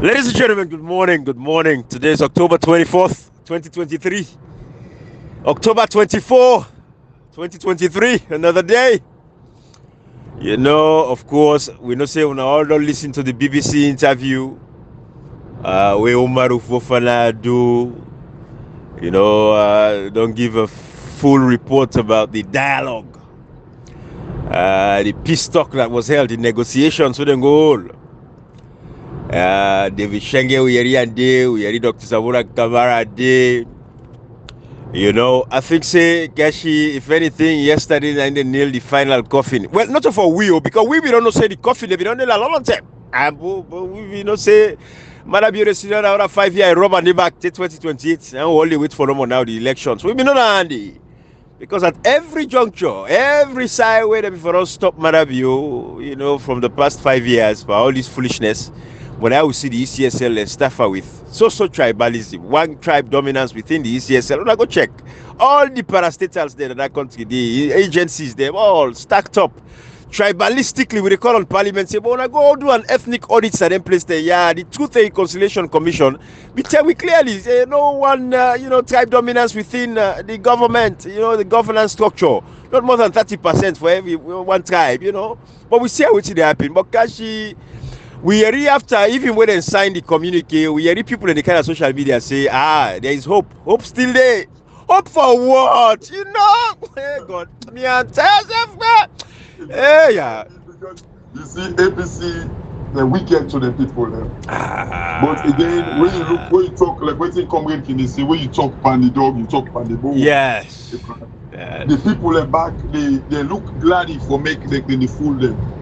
Ladies and gentlemen, good morning. Good morning. Today is October 24th, 2023. October 24, 2023. Another day. Of course, we know say we all don't listen to the BBC interview where Umaru Fofana do, don't give a full report about the dialogue, the peace talk that was held in negotiations with Angola. David Shenge we heard Dr. Savura Kamara Day. I think say Gashi, if anything, yesterday and they nailed the final coffin. Well, not for because we don't know say the coffin, they don't nail a long time. And we don't say Madam President out 5 years, Robert back to 2028, and we only wait for them now the elections. We be not handy. Because at every juncture, every side where they for us stop Madabio, from the past 5 years for all this foolishness, when I will see the ECSL and staffer with so tribalism, one tribe dominance within the ECSL, I go check all the parastatals there in that country, the agencies, they're all stacked up. Tribalistically, we call on parliament, say, but when I go do an ethnic audit and then place there, the Truth and Reconciliation Commission, we tell we clearly, say, no one, tribe dominance within the government, the governance structure, not more than 30% for every one tribe, But we see how it happen. But Kashi, we hear after, even when they sign the communique, we hear people in the kind of social media say, there is hope. Hope still there. Hope for what? Hey, God, me and tell yourself, hey, yeah. Because you see, APC, the wicked to the people there. But again, when you talk, like when you come in, can you say, when you talk pan the dog, you talk pan the bull. Yes. The people are back, they look glad for making the fool them.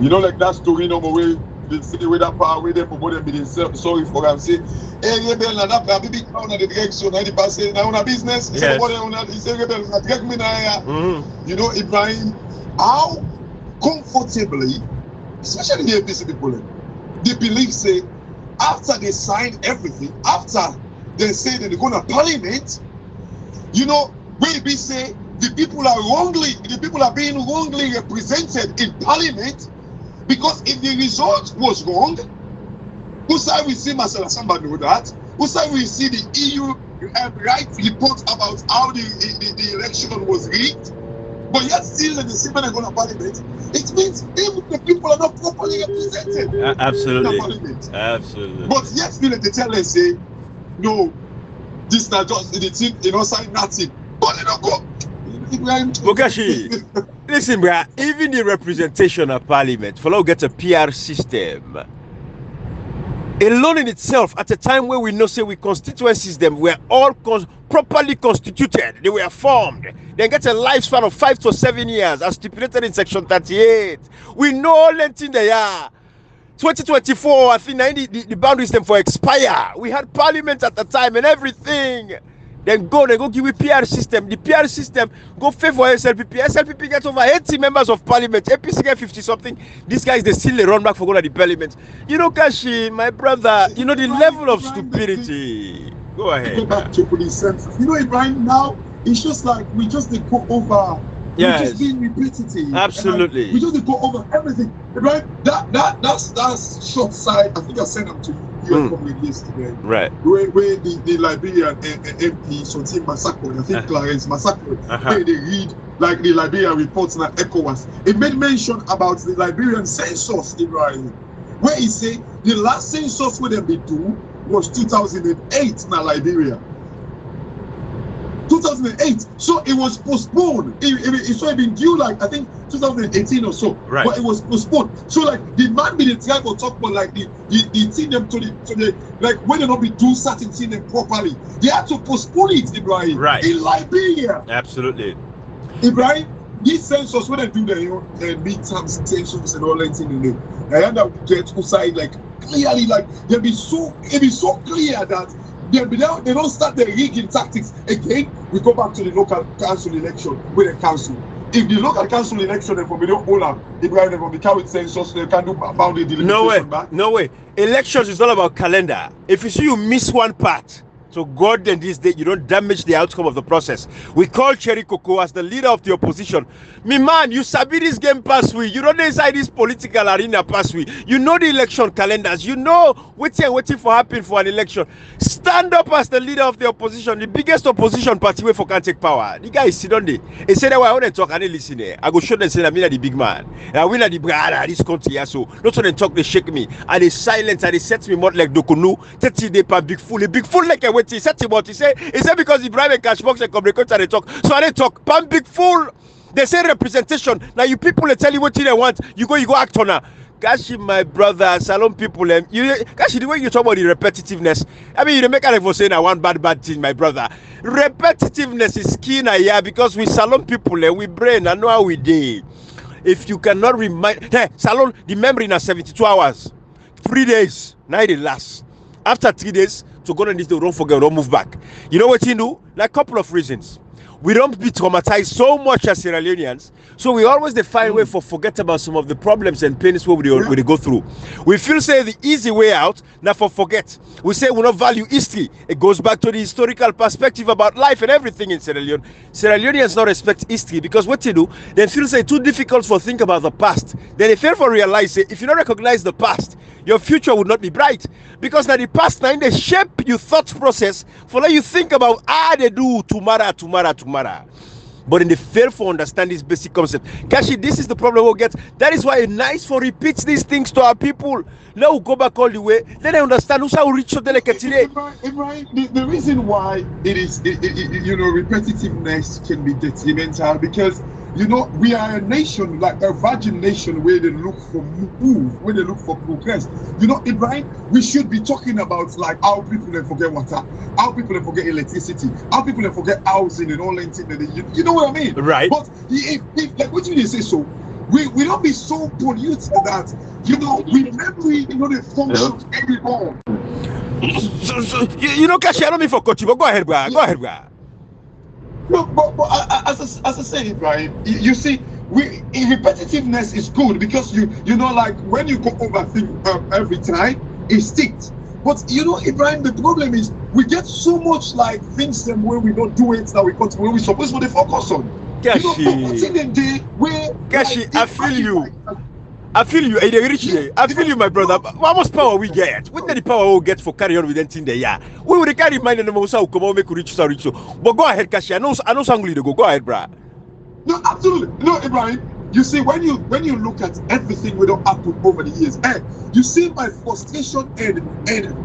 Like that story number where they say with that power where they promote them being sorry for them. Say, hey, rebel, and that baby crown at the direction, and the person now on a business. Yes. He say, rebel, not direct me now. Ibrahim, how comfortably, especially the APC people, they believe, say, after they sign everything, after they say that they're going to parliament, where we say the people are being wrongly represented in parliament. Because if the result was wrong, who side we see Marcel Assamba know that? Who side we see the EU right report about how the election was rigged? But yet still the civil are going to parliament. It means even the people are not properly represented. Absolutely. In the parliament. Absolutely. But yet still they tell us say, no, this not just the thing, sign nothing. But they don't go. Bokashi, listen, bro, even the representation of parliament, for get a PR system alone in itself, at a time where we know say we constituencies them were all properly constituted, they were formed, they get a lifespan of 5 to 7 years as stipulated in section 38. We know all anything they are. 2024, I think the boundaries them for expire. We had parliament at the time and everything. Then they go give a PR system. The PR system go favor SLPP. SLPP gets over 80 members of parliament. APC get 50 something. These guys they still run back for going to the parliament. Kashi, my brother, the level of stupidity. Go ahead. Go back to police census. Ibrahim, now it's just like we just go over. Yes. We're just being repetitive. Absolutely. We just go over everything. Right? That's short side. I think I sent them to you yesterday. Right. Where the Liberian MP Sotin Massacre, I think Clarence Massacre, where they read like the Liberian reports in ECOWAS. It made mention about the Liberian census, Ibrahim, where he said the last census where they do was 2008 in Liberia. 2008, so it was postponed. It been due like I think 2018 or so, right? But it was postponed. So like the man be the tribe will talk about like the team them to the like when they not be do certain thing them properly, they had to postpone it, Ibrahim. Right. In Liberia. Absolutely. Ibrahim, this census when they do the midterm census and all that thing in there, I end up get outside like clearly like it be so clear that. They don't start the rigging tactics again. We go back to the local council election with the council. If the local council election they don't hold up, Ibrahim from the carry census, they can do boundary delimitation. No way. Elections is all about calendar. If you see you miss one part, So God and this day, you don't damage the outcome of the process. We call Cherry Coco as the leader of the opposition. Me man, you sabi this game pass we. You don't inside this political arena pass we. You know the election calendars. You know waiting for happen for an election. Stand up as the leader of the opposition, the biggest opposition party way for can take power. The guy is sit on there. He said that I want to talk and they listen there. I go show them say I'm the big man. I win at the brother this country. Yeah, so not so they talk, they shake me. And they silence and they set me more like Dokunu. 30 day per big fool like a he said about he said because the bribe and cash box and communicate and they talk. So I they talk, pam big fool. They say representation. Now you people they tell you what they want. You go act on her. Gashi, my brother, salon people, Gashi, the way you talk about the repetitiveness, I mean, you make it for saying I want bad thing, my brother. Repetitiveness is key now, yeah, because we salon people, we brain, I know how we do. If you cannot remind, hey, salon, the memory in 72 hours, 3 days, now it lasts. After 3 days, to go on this, don't forget, don't move back. You know what you do? Like a couple of reasons. We don't be traumatized so much as Sierra Leoneans, so we always find a way for forget about some of the problems and pains we go through. We feel say the easy way out, now for forget. We say we don't value history. It goes back to the historical perspective about life and everything in Sierra Leone. Sierra Leoneans don't respect history because what they do, they feel say too difficult for think about the past. Then they fail for realize say if you don't recognize the past, your future would not be bright because now the past now they shape your thought process for let you think about how they do tomorrow. But in the fail for understand this basic concept. Kashi, this is the problem we'll get. That is why it's nice for repeats these things to our people. Let us go back all the way. Let them understand who's how rich they can today. The reason why it is, repetitiveness can be detrimental because we are a nation, like a virgin nation, where they look for move, where they look for progress. Ibrahim, we should be talking about like how people they forget water, how people they forget electricity, how people they forget housing and all that thing. You know what I mean? Right. But if like what you say, so we don't be so polluted that memory, they function anymore. So, Kashi, I don't mean for coaching, but go ahead, bro. No, but as I said, Brian, you see, repetitiveness is good because like when you go over things every time, it sticks. But Ibrahim, the problem is we get so much like things them where we don't do it that we continue where we supposed to focus on. Kashi, I feel you. I feel you. I feel you, my brother. How much power we get? What the power we get for carry on with anything there? Yeah, we will carry mind and most how come make reach. But go ahead, Kashi. I know Sangli to go. Go ahead, bruh. No, absolutely. No, Ibrahim. You see, when you look at everything we don't happen over the years, you see my frustration and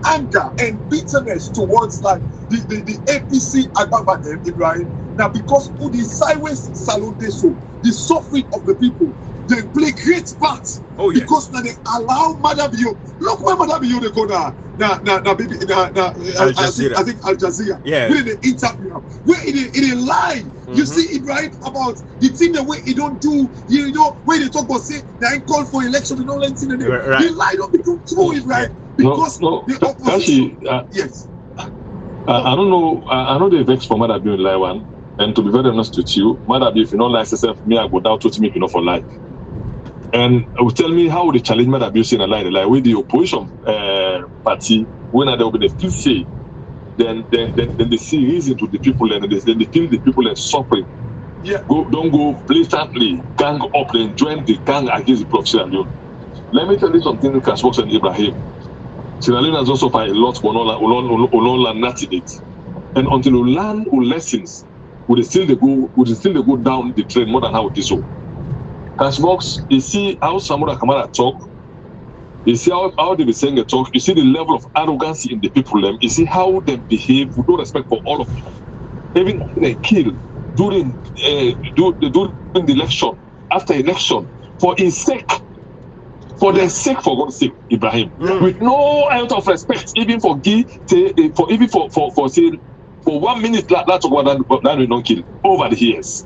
anger and bitterness towards like the APC Agaba Ibrahim. Now because who the sideways salon the suffering of the people. They play great part because now they allow Madabio. Look where Madabio they go now. Baby, I think Al Jazeera. Yeah. Where they interview now. Where it lie. You see Ibrahim about the thing the way he don't do. Where they talk about say they call for election and all that thing. Right. They lie don't become true, Ibrahim. Because the opposition. Yes. I don't know. I know they vex for Madabio in lie one. And to be very honest with you, Madabio, if you don't like yourself, me I go down to me for life. And tell me how they challenge Madabio saying a lie with the opposition party when they will be the say, then they see reason to the people and then they feel the people are suffering. Yeah. Don't go blatantly gang up and join the gang against the people of Sierra Leone. Let me tell you something, Cashbox and Ibrahim. Sierra Leone has also suffered a lot for no it. And until we learn our lessons, we still go down the train more than how it is so. Cashbox, you see how Samura Kamara talk, you see how they be saying a talk, you see the level of arrogance in the people, you see how they behave with no respect for all of them. Even they kill during the election, after election, for their sake, for God's sake, Ibrahim, with no ounce of respect, even for saying for 1 minute that we don't kill over the years.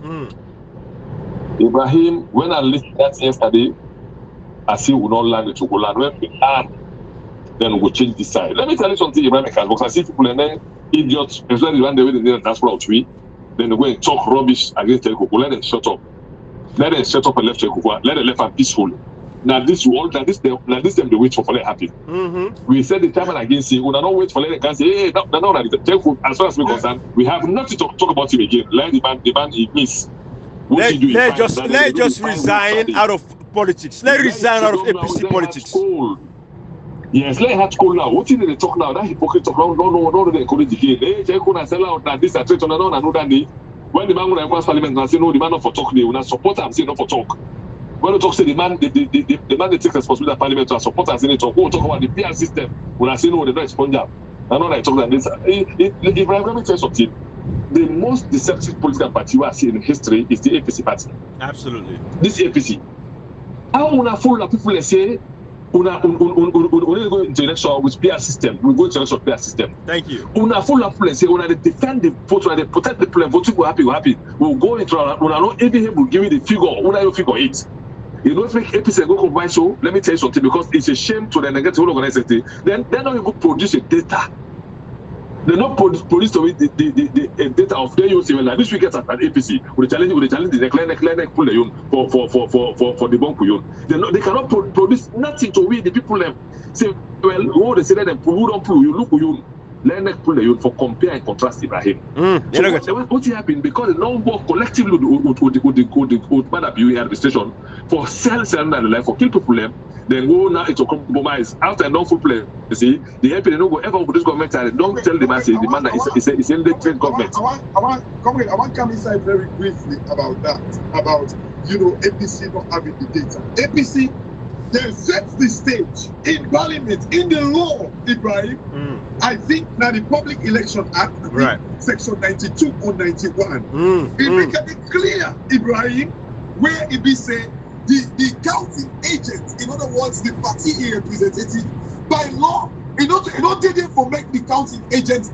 Ibrahim, when I listened that yesterday, I see we not land to go land. When we land, then we'll change this side. Let me tell you something, Ibrahim, because I see people and then idiots, especially when they win the transport out we, then they go and talk rubbish against Telco. Let them shut up. Let them shut up and left Telco. Let them left and peaceful. Now this them they wait for let happen. We said the time and again say, we don't wait for let can say, hey, no, as far as we're concerned, we have nothing to talk about him again. Let the man he miss. Let's just resign out of politics. Let's resign out of APC politics. Yes, let her school now. What did they talk now? That hypocrite talk now. No, they encourage again. Hey, they could sell out that this attraction. No, that day. When the man will parliament and say no, the man not for talk. They will not support him. Say not for talk. When we talk, say the man they take responsibility at parliament to support and say they talk. We'll talk about the PR system. When I say no, they don't respond. I know that I talk like this. If let me tell you something. The most deceptive political party we have seen in history is the APC party. Absolutely. This APC. How una fool of people say una go into election with PR system. We go into election with PR system. Thank you. Una full of people say una they defend the vote, una they protect the people, vote go happy. We'll go into una not even able to give you the figure. Una you figure it. You don't make APC go combine. So let me tell you something, because it's a shame to the negative organization. Then they don't even produce a data. They not produce the data of their use. Like this weekend at APC, with the challenge the clinic pull for the bunker union. They cannot produce nothing to win the people. Them say, well, who they say that who don't pull you look you. Let pull the union for compare and contrast Ibrahim. So what happened, because they don't work collectively with the administration for sell and life for kill people them. Then go now into compromise after a non-full play. You see, the MP they don't go ever with this government and don't tell the masses the man that is in the trade government. I want to come inside very briefly about that. About APC not having the data. APC they set the stage in parliament, in the law, Ibrahim. I think now the Public Election Act, right, section 92 or 91, it make it clear, Ibrahim, where it be say the counting agent, in other words, the party representative, by law, they did for make the counting agents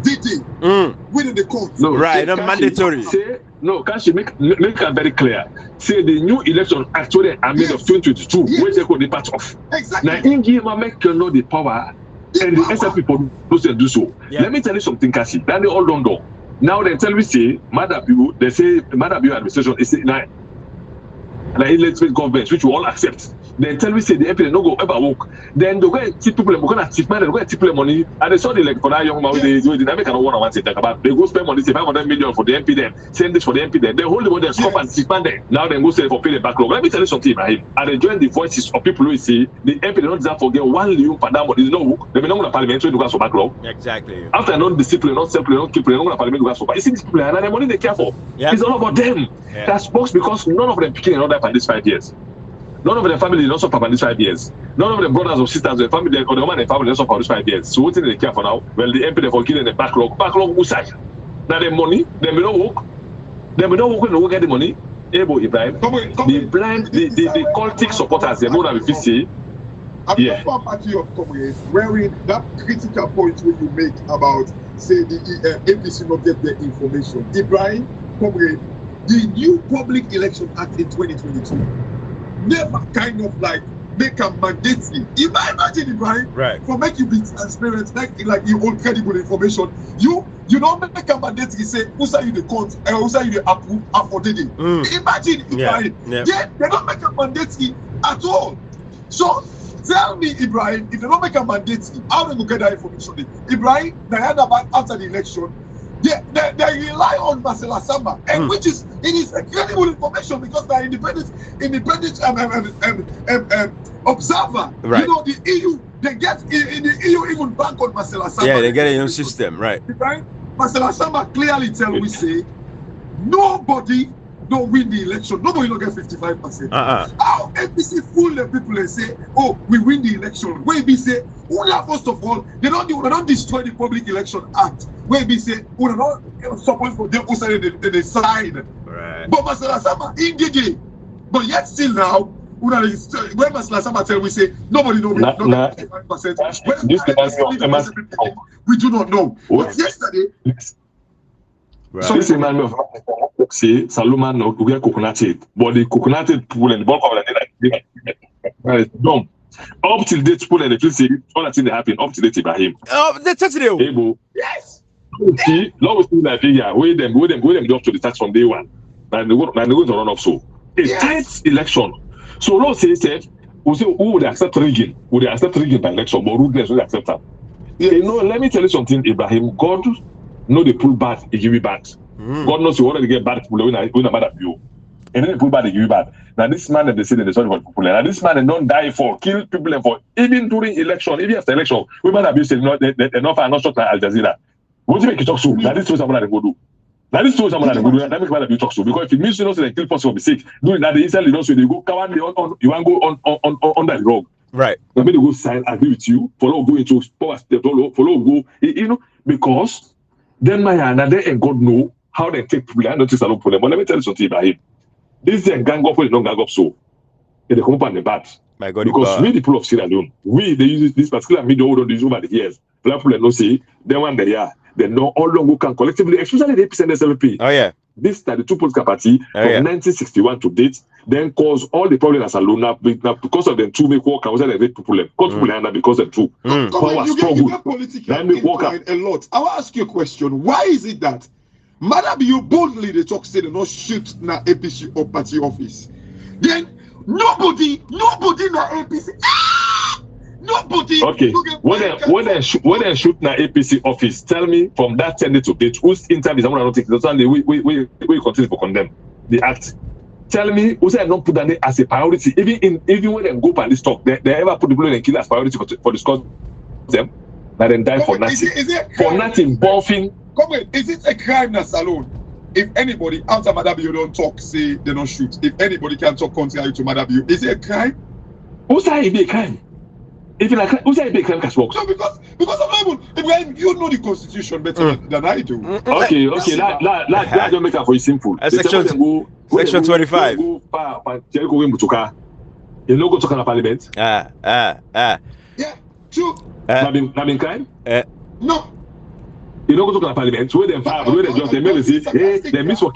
within the court. No, right, not mandatory. No, can she make it very clear? Say the new election actually amendment of 2022, where they could be part of. Exactly. Now, in give make the power, and the SFP produce do so. Yeah. Let me tell you something, Kashi. Then they all don't know. Now they tell me say, they say Madabu administration is now elected government, which we all accept. Then tell me say the MP they no go ever work. Then they go and tip people, they're gonna tip man, they go and tip people money. And they saw the like for that young man, they make an one say talk about. They go spend money, say 500 million for the MP then, send this for the MP then. They hold the money, stop and tip man then. Now they go say for pay the backlog. Let me tell you something, Ibrahim. And they join the voices of people who say the MP they don't deserve to get 1 million per damn, but it's no work. They may not go to parliament to go for backlog. Exactly. After not discipline, not self-play, not keep play, not go to parliament to go for. You see this people and the money they care for. Yep. It's all about them. Yeah. That's box because none of them picking another for these 5 years. None of the family did not suffer for these 5 years. None of the brothers or sisters, the family, or the woman and family did not suffer for these 5 years. So what do they care for now? Well, the MP they for killing the backlog side. Now the money, they may not work. They may not work when they get the money. Able Ibrahim. The blind, the cultic supporters, they know that if you see. I'm not party of comrades wearing that critical point when you make about say the APC not get their information. Ibrahim, comrade, the new Public Election Act in 2022 never kind of like make a mandatory. You might imagine, Ibrahim, right, for make you be transparent, like you hold credible information. You don't make a mandatory say who say you the court and who say you the approve for the day. Imagine, Ibrahim, they don't make a mandatory at all. So tell me, Ibrahim, if they don't make a mandatory, how they go get that information? Ibrahim, after the election, they rely on Marcela Samba, and which is credible information because they're independent observer. Right. The EU, they get in the EU even bank on Marcela Samba. Yeah, they get a new system, right? Marcela Samba clearly tell we say nobody don't win the election. Nobody don't get 55%. How APC fool the people and say, oh, we win the election. Where we say, first of all, they don't destroy the Public Election Act. Where we say, we don't support for them who they sign. Right. But Marcela Samba in but yet still now, when Marcela Samba tell we say nobody know 55%. We do not know. But yesterday. Right. So this reminds me of say Salomon no get coconut seed, but the coconut people and the bulk of the dumb. Up till date people and the feel say all that thing they happen up till date Ibrahim. That's it. Yes. See, now we see that figure where them go up to the tax from day one. And they go to run off so. A tight election. So Lord says who would accept rigging? Would they accept rigging by election? But ruthless would accept that. Yes. You know, let me tell you something, Ibrahim. God know they pull bad, he give you bad. God knows you already get bad people when a mad at you. And then they pull bad, they give you bad. Now this man that they say that they sorry for people. Now this man they don't die for, kill people and for even during election, even after election, we might have said no, they're not shot like Al Jazeera. What do you make you talk so? Now this is someone that they go do. Now this is someone that they go do. That makes man you talk so. Because if it means you know they kill person for mistake, doing that they instantly don't say they go coward you want to go on that wrong. Right. Maybe they go sign, agree with you, follow go into power step, follow go, you know, because then my and then God know how they take people. I notice a lot of problem. But let me tell you something, Ibrahim. This is a gang up when they don't gang up so. They come up on the bad. My God, because we the people of Sierra Leone, they use this particular media hold on this over the years. Black people don't say they want they are. They know all long who can collectively, especially the SLP. Oh yeah. This 32 political party from 1961 to date, then cause all the problems as a loan now because of them two make work and the people left. Because of two. Power struggle. A lot. I will ask you a question. Why is it that Madam you boldly they talk say they not shoot na APC or party office? Then nobody na APC. Nobody. Okay. When they shoot na APC office, tell me from that 10 to date whose interview someone not take. We continue to condemn the act. Tell me who said not put that as a priority. Even when they go by this talk, they ever put the people and kill as priority for discuss them, but then die for nothing. For nothing, buffing. Come on, is it a crime na salon? If anybody after Madabio don't talk, say they don't shoot. If anybody can talk contrary to Madabio, is it a crime? Who said it be a crime? If you like, who said it be a crime? No, because I'm able. Ibrahim, you know the constitution better than I do. Okay. That don't make it for you simple. Section 25. You no go talk in the parliament. Yeah, true. Been crime? No. You don't go to the parliament, where they fire, where they just they may say, hey, they miss for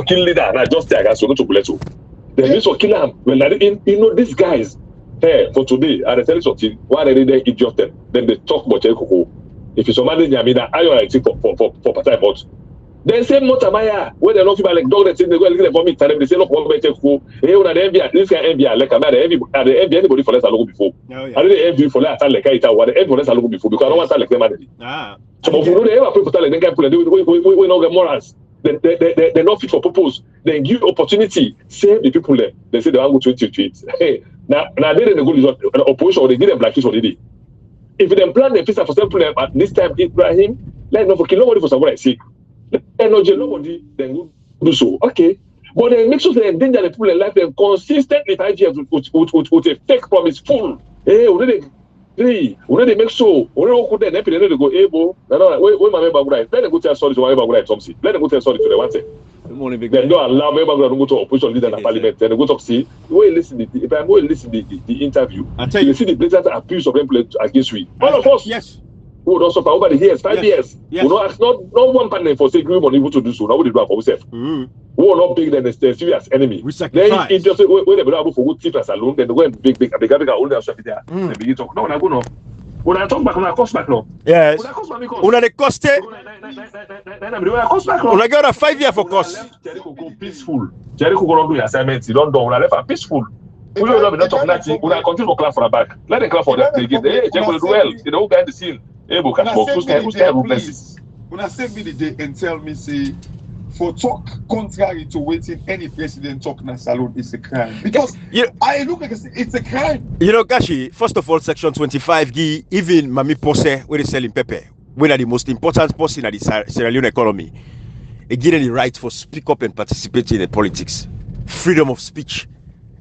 kill leader, and I just take us to go to Buleto. They miss for kill them. When you know these guys, hey, for today, I tell you something, why they idiot them? Then they talk about Jericho. If you somebody in Yamida, I think for part-time but they say Motamaya, when they don't feel like dog, they say they go and vomit time, they say look what Jericho, hey, when the NBA, this guy NBA, like I'm not the NBA anybody for less logo before. I didn't envy for less like I what the NBA for less logo before because I don't want to like them already. So if you know they ever put like them people, we don't get morals. They're not fit for purpose. They give opportunity, save the people there. They say they want to go 20 Hey, now they didn't go to opposition or they didn't black already. If they plan the peace for example at this time, Ibrahim, let not for kill nobody for someone sick. Let not jail nobody, then go do so. Okay. But then make sure they endanger the people in life and consistently 5 years with a fake promise full. Hey, when they make so, when they go there, they go, hey, bro, wait, my member, let them go tell sorry to my member, Thompson. Let them go tell sorry to the one thing. They don't allow member to go to opposition leader in the parliament. Then they go talk, see, if I'm going to listen to the interview, you see the blatant abuse of them against we. All of us. Yes. Who would also over the years, 5 years. Yes. We don't ask not one partner for saying we want to do so. Now we do it for ourselves. We are not big than the serious enemy. We sacrifice. Then it just when they be able for good teachers alone, then they go and big older stuff there. They begin talk. No, I go no. When I talk back, when I cost back no. Yes. Una de coste. Una get a 5 year for cost. Jericho go peaceful. Jericho go do your assignments. You don't do. Una left peaceful. We don't not talk nothing. Una continue to clap for the back. Let them clap for that. They get hey, Jericho do well. You know, guys the scene. Hey, Boka, who's ruthless? When I send me the day and tell me say for talk contrary to waiting any president talk in a salon is a crime because I look like it's a crime. You know, Gashi. First of all, Section 25 even Mami Pose where they selling pepper, when are the most important person in the Sierra Leone economy. They give them the right for speak up and participate in the politics. Freedom of speech.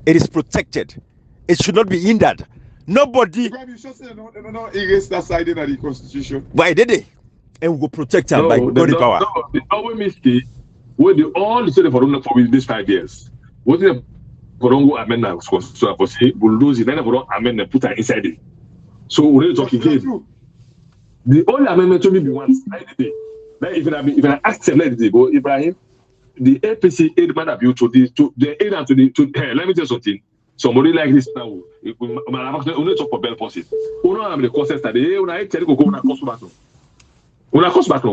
It is protected. It should not be hindered. Nobody. You should say no erase that side in the constitution. Why did they? And we go protect them by body power. No, the only mistake where they all say for these 5 yees. What they for don't go amend that constitution for say bulldoze then they don't amend and put her inside it. So we really talk again. The only amendment to me be once like if I accept let it go, Ibrahim, the APC aid man abuse to the aid and to let me tell you something. Somebody like this now, we talk for bell policy. We don't have the concept that they cost back.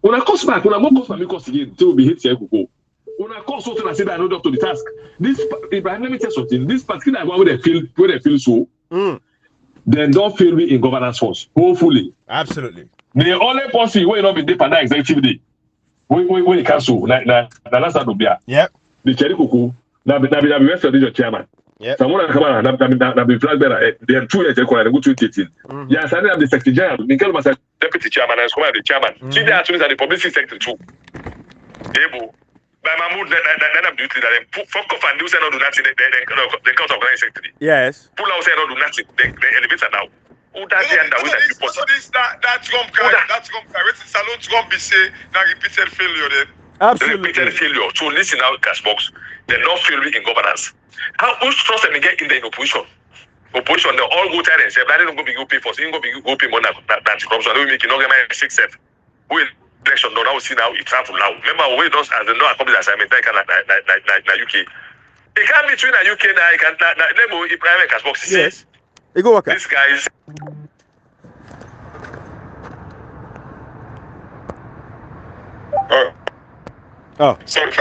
Una cost back. Una more cost for me cost again till we hit here go. When I call something and say that I not up to the task. This Ibrahim, let me tell you something. This particular one where they feel so, they don't feel me in governance force. Hopefully. Absolutely. The only policy where not be there for that executive day. When it comes to na last time there. Yep. The cherry cocoa. Now be rest of the chairman. Yep. Someone come on, na be flag bearer. They are 2 years ago and go to 2018. Yeah, so I'm the secretary general. Michael was deputy chairman and Square the chairman. See the attorneys are the publicity secretary too. Able. By Mahmoud, then I'm duty that fuck off and do say not do nothing. They count of the secretary. Yes. Pull out say not do nothing. They elevate now. Who that the end that we So this that Trump guy, waiting salon Trump be say now repeated failure then. Absolutely. Repeated failure. So listen now, Cashbox. They're not failing in governance. How who's trust them get in the opposition? Opposition, they all go tell and say, I don't go be go pay for, so you go be go pay money that corruption. I don't make it no get my 6-7. We election now see now it travel now. Remember we don't as the no accomplish assignment like UK. It can't be between UK now. It can let me if private Cashbox. Yes. You go work. This guys. Oh. Sorry.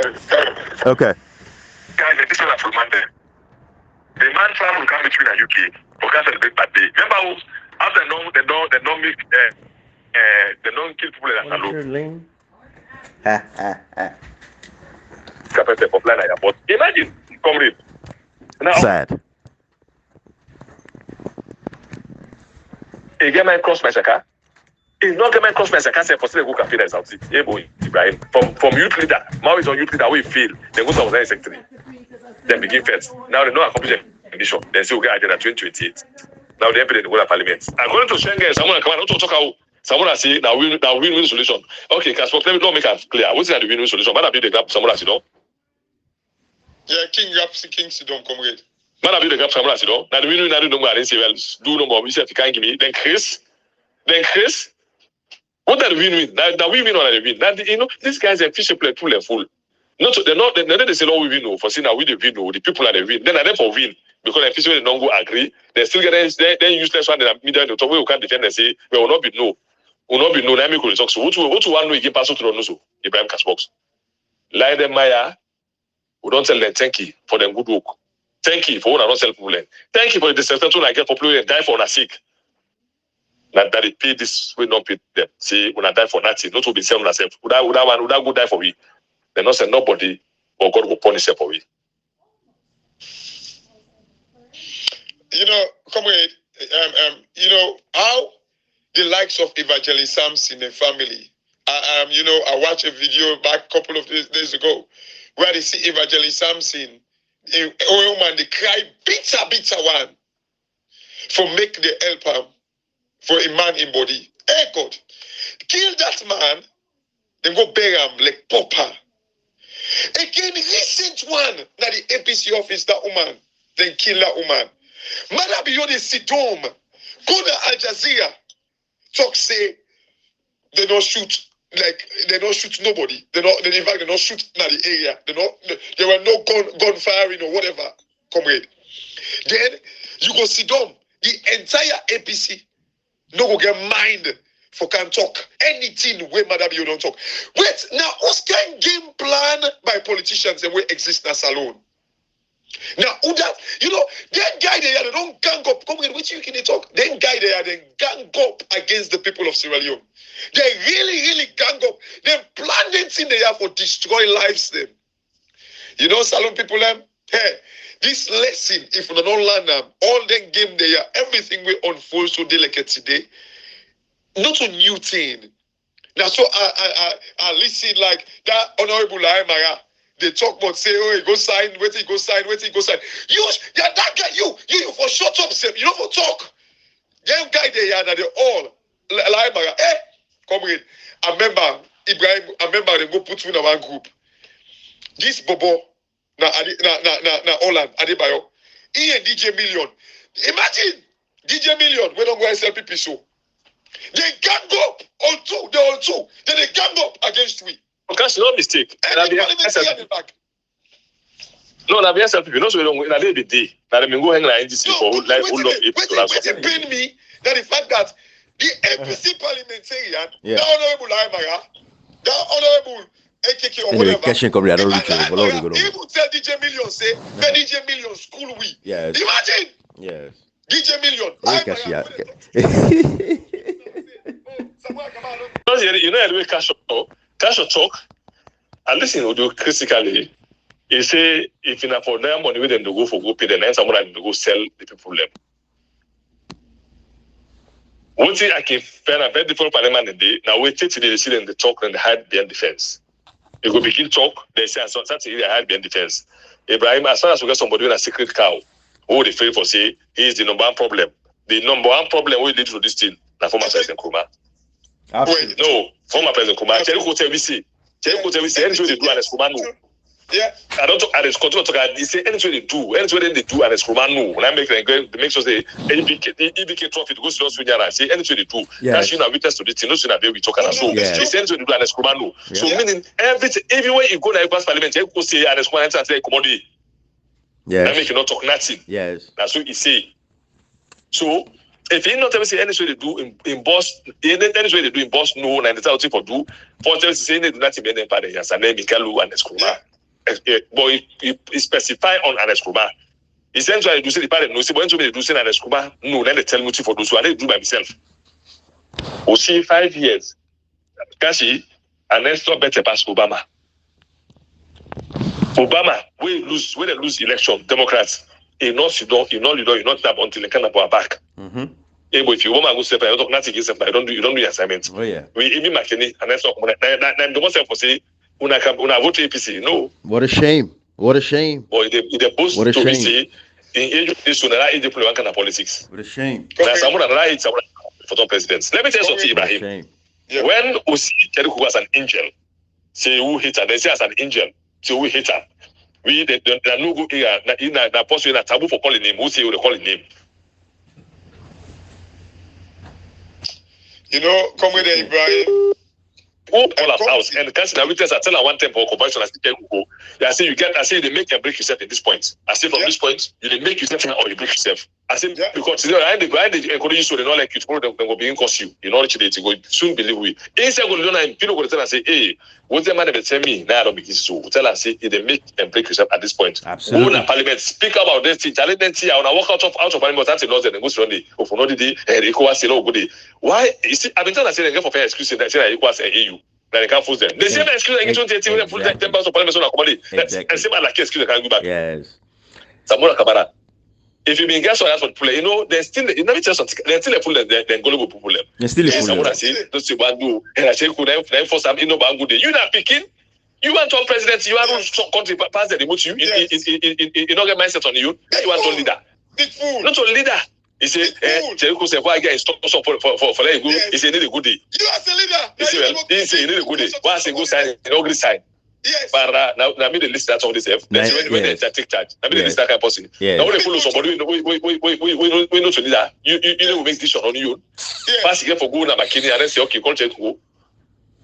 Okay. Guys, this is from Monday. The man travel come between the UK for cancel the big bad day. Remember after they don't make they don't kill people in Salon. Capacity for plan like that. But imagine, comrade. Now Sad. a game man cross my shaka. It's not game man cross my shaka. Say for still go campaign as out. Hey boy, Ibrahim. From youth leader. Now it's on youth leader. We fail. Then go to our secretary. Then begin first. Now they know accomplish condition. Then say we get agenda 2028. Now they implement the whole parliament. According to Schengen, someone come out to talk out. Someone say now win-win solution. Okay, Casper, let me not make it clear. What's the win-win solution? Man, I build the gap. Someone say no. Yeah, King Sidon comrade. Man, I build the gap. Someone say no. Now the win-win I don't know. I didn't say well. Do no more. We say if you can't give me, then Chris. What are the win-win? Now we win or the win? Now you know these guys are fish play full and full. They say no we win no. For see now we the win no. The people are the win. Then I them for win. Because if they don't go agree, they still get then useless one in the middle of the top. We can't defend and say we will not be no. Will not be no. Let me go talk. So what one know again pass to the so Ibrahim Cashbox. Lie them Maya. We don't tell them thank you for them good work. Thank you for what I don't sell problem. Thank you for the disrespectful I get popular and die for a sick. That they pay this we not pay them. See when I die for nothing, not to be selling myself. Would I go die for we? They not say nobody or God will punish them for we. You know, comrade, you know how the likes of Evangelist Samson and family. I watched a video back a couple of days ago where they see Evangelist Samson, oil man, they cry bitter one for make the help him for a man in body. Hey God, kill that man, then go bury him like pauper. Again, recent one that the APC office that woman, then kill that woman. Mother beyond the Sidom, go to Al Jazeera, talk say they don't shoot nobody. They in fact they don't shoot in the area. There were no gun firing or whatever, comrade. Then you go Sidom, the entire APC no go get mind for can talk anything where Mother Bio don't talk. Wait, now what's kind game plan by politicians and we exist as alone? Now, who that, that guy they don't gang up. Come on, which you can talk? Then guy they gang up against the people of Sierra Leone. They really gang up. They plan them thing they have for destroy lives them. Salon people them. Hey, this lesson, if we don't learn them, all them game they are, everything will unfold so delicate today. Not a new thing. Now, so I listen like that Honorable Aymara. They talk about say, oh, he go sign, wait, he go sign. That guy, you for shut up, Sam. You don't for talk. Them guy they are, they all like, hey, comrade. I remember Ibrahim. I remember they go put you in one group. This Bobo, na Holland, Adebayo, he and DJ Million. Imagine DJ Million. We don't go SLPP show. They gang up on two. They all two. Then they gang up against we. Because no mistake. No, na be SLPP. No, so we don't. Na they be day. Na they go hang like NDC for like hold up. What pain me that the fact that the APC parliamentarian, the honorable Aymara, the honorable AKK or Anyway, whatever. cash and come here. I don't reach He it. will tell DJ Million, say, DJ Million school we. Yes. Imagine. Yes. DJ Million. You know, anyway, cash or talk, and listen, we do critically. He say, if you for them money with them to go pay, then someone to go sell the people them. What thing I can find a very different parliament in the now wait till they see them the talk and the hide behind the fence. You go begin talk, they say something they hide behind the fence. Ibrahim, as far as we get somebody with a secret cow, who they fail for say he is the number one problem. The number one problem we lead to this thing, na former President Nkrumah. Absolutely. No, former President Nkrumah. Tell you what we say. Anything they do and Nkrumah no. Yeah. I don't talk. I just continue to talk. They say anything they do and Nkrumah no. When I make sure say EBK trophy to go to Australia and say anything they do. That's you know witness to this thing. No sooner we talk and so. They say anything they do and Nkrumah no. So meaning everywhere you go to the parliament, you go say and Nkrumah and say commodity. Yes. That make you not talk nothing. Yes. That's what he say. So if you not ever say any way they do in boss, any way they do in boss no, and the thing for do, for them say they do nothing better than party. Yes, and then Mikalu and Nkrumah. But he specify on Nkrumah. Essentially, they do say the party no. See, when they do say Nkrumah no, then they tell me for those who I do by myself. We see 5 years. Kashi and then stop better pass Obama. Obama, when they lose election, Democrats. You not tap until they can our back. Mm-hmm. But if you want to go step, I don't nothing against them. You don't do your assignment. Oh yeah. We even McKinney and that's not the most for say una vote APC. No. What a shame. What a shame. Or the boast What a to be shame. say in age this one age deploy kind of politics. What a shame. Now someone right someone for some presidents. Let me tell you something, Ibrahim. Yeah. When we see Jericho was an angel, say who hate her, they say as an angel, say who hate her. We the no go in a post in a taboo for calling name. Who say we call name? You know, come with Ibrahim. All our house and the country that witness I tell her one time for comparison. I say I say they make and break yourself at this point. I say from this point you make yourself or you break yourself. I say because they encourage you so they not like you tomorrow they will begin cost you. You know they go soon believe we. Instead go down and people go tell and say, hey, what the man they tell me now I don't begin so tell and say they make and break yourself at this point. Absolutely. Go to parliament, speak about this thing, challenge them I wanna walk out of parliament that's a law then go to the for no day and ECOWAS say no good. Why you see I've been telling say they get for fair excuse that say ECOWAS and EU. That they can't force them. The same excuse they get 2018 when they full 10 pounds of parliament on accommodate. That's the same like excuse they can't go back. Yes. Samora Kabara. If you been gas or that's what play, you know, there's still you never tell something. There's still a full then go people them. There's still a full. Samora say don't say bandu and I say could then for some no bangu day. You not picking. You want to president, you want to country pass the remote you you don't get mindset on you. You want to leader. Big fool. Not a leader. He say, Jericho say, why get stop for let go. He say, need a good day. You as a leader. He say, need a good day. Once he go sign, he don't agree sign. Yes. But now me the list that's all this F. That's when they take charge. Now me the list that kind of person. Now when they follow somebody, we know to leader. You know we make decision on you. Pass again for go na McKinney and then say, okay, call Jericho.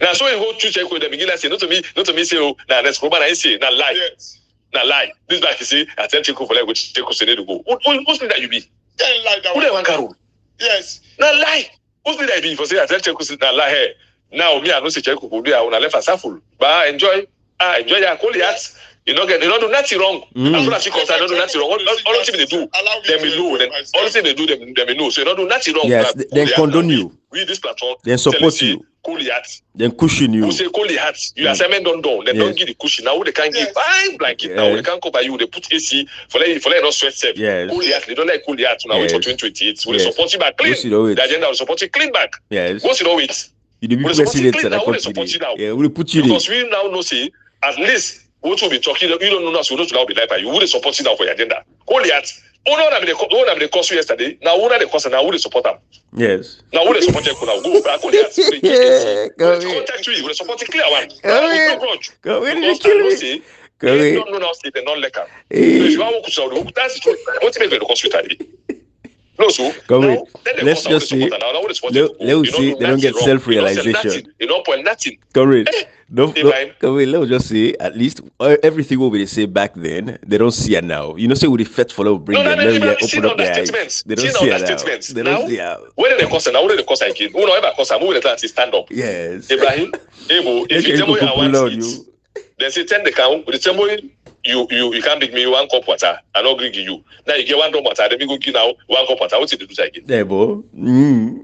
Now so you go to Jericho in the beginning say, not to me say, oh, now let's go back and say, now lie. Yes. Now lie. This back you say, I tell Jericho for like go Jericho say need to go. Who's that you be? Who they want to yes. Now lie. Who's did I be for say I tell Cheku now lie here. Now me I know say Cheku go do I wanna left as full. But enjoy your Goliath. You don't do nothing wrong. As soon as you concern, don't do nothing wrong. All thing they do, them we know. Then all thing they do, them we know. So you don't do nothing wrong. Yes, then condone you. We this platform. Then support you. Goliath. Then cushion you. Who say Goliath? You assignment don't do. They don't give the cushion. Now they can't give fine blanket. Now they can't cover you. They put AC for let not sweat safe. Goliath. They don't like Goliath. Now wait for 2028. We support you back clean. The agenda will support you clean back. Yes. What's it always? You will president that continue. We put you because we now know say at least what will be talking. You don't know now, so we don't be like you. Would support it now for your agenda? Goliath. One of the cost yesterday. Now one of the cost now would support them. Yes. Now would support them now go back Goliath. Contact you. Would support it clear one. Go in. Go in. Don't know now say they not like her. So if you want to say that's what make the cost today. No, so now, let's just say, let's see, they don't get self-realization. You don't point nothing. Correct. No, Ibrahim. let me just say, at least everything what we say back then, they don't see it now. You know, say with the fat follow bring No, them, no, let me Ibrahim, open seen up their eyes. understatements. They don't Seen see it now. understatements. They Now, don't see it. where did the cost now? Where did the cost again? Who know ever cost? Who will let stand up? Yes. Ibrahim, Ebo, if you tell me I want it, then say 10 the count. With the tell me you can't bring me 1 cup water. I don't bring you. Now you get 1 drop water. Then we go give now 1 cup water. What's it do again? Yeah, boy.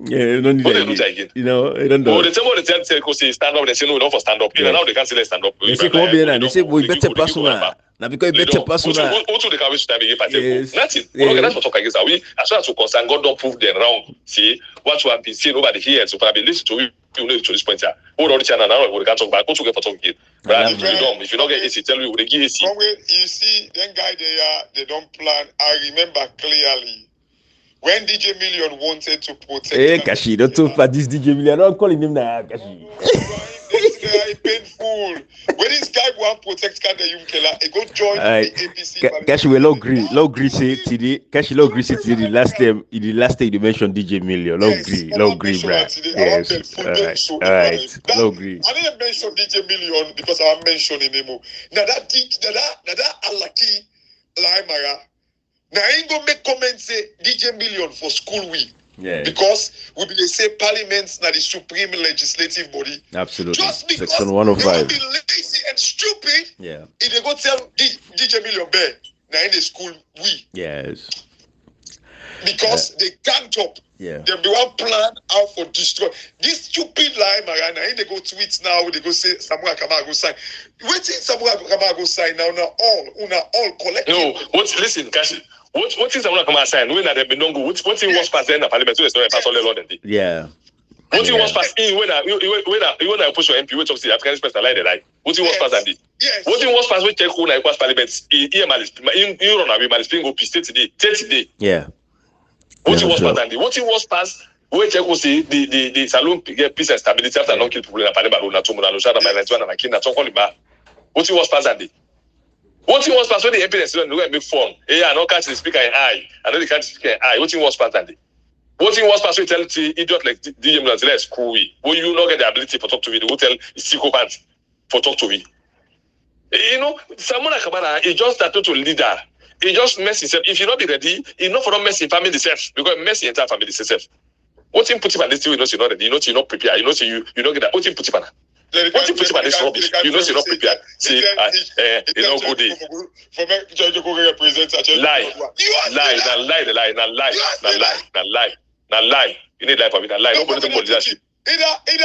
Yeah, don't need that again. You know, I don't know. Oh, the tell me the tell say stand up. They say no, not for stand up. Yes. Now they can't say let's stand up. They say come be now. They say we better pass on. Now because you better pass on. What do they can wish time again? Yes. Nothing. We're not going to talk against that. We as far as we concern, God don't prove them wrong. See what you have been seeing over the years. So probably listen to you know to this point here. Hold on the channel now. We can talk about. Go to get for talking. But if you don't get AC, tell you they give AC. You see, then guy they don't plan. I remember clearly when DJ Million wanted to protect. Hey, Kashi, don't talk about this DJ Million. I'm calling him now, Kashi. This guy painful. When this guy want protect Kade Yumkela, he go join the APC. Kashi, we low agree say today. Kashi, low agree say today. The last time you mentioned DJ Million. Low agree, bro. Yes, all right. Low agree. I didn't mention DJ Million because I mentioning him. Now that Alaki Laimara. Now I ain't gonna make comments say DJ Million for school week. Yeah. Because we be say parliament na the supreme legislative body. Absolutely. Just because Section 105. they will be lazy and stupid. Yeah. If they go tell DJ Million Bear now in the school we. Yes. Because they can't up. Yeah. They be one plan out for destroy this stupid lie, Marana. They go tweet now. They go say Samuel Kamara go sign. Waiting Samuel Kamara go sign now. All collective. No. Listen, Kashi. What is Samuel Kamara sign? When they been don't go. What thing was passed in the parliament? So it's not pass all the law then. Yeah. What thing was passed in when I push your MP? Which of the African person lie the lie? What thing was passed and Yes. what thing was passed? We check who na equals parliament. Here malice. You run away malice. Go piste today. Yeah. What it was passed and what it was passed. We check who say the saloon get peace and stability after non kill people in parliament. Na tumu na lo shada my na my king na ton call him back. What it was passed and what it was passed when the MP president go and make fun. I no catch the speaker in eye. I know the catch the speaker in eye. What it was passed and what it was passed we tell the idiot like DJ Milan say let's screw we. When you not get the ability for talk to me, they will tell psychopath for talk to me. You know, Samuel Kamara is just that total leader. He just mess himself. If you not be ready, he not for not mess in family itself because mess the entire family itself. What him put him on this thing, you know, you're not ready. You know, you're not prepared. You know, you don't get that. What him put him on? What him put him on this rubbish? You know, you're not prepared. See, you know, good day. Lie. You need lie for me. Lie. Nobody to leadership. Either in a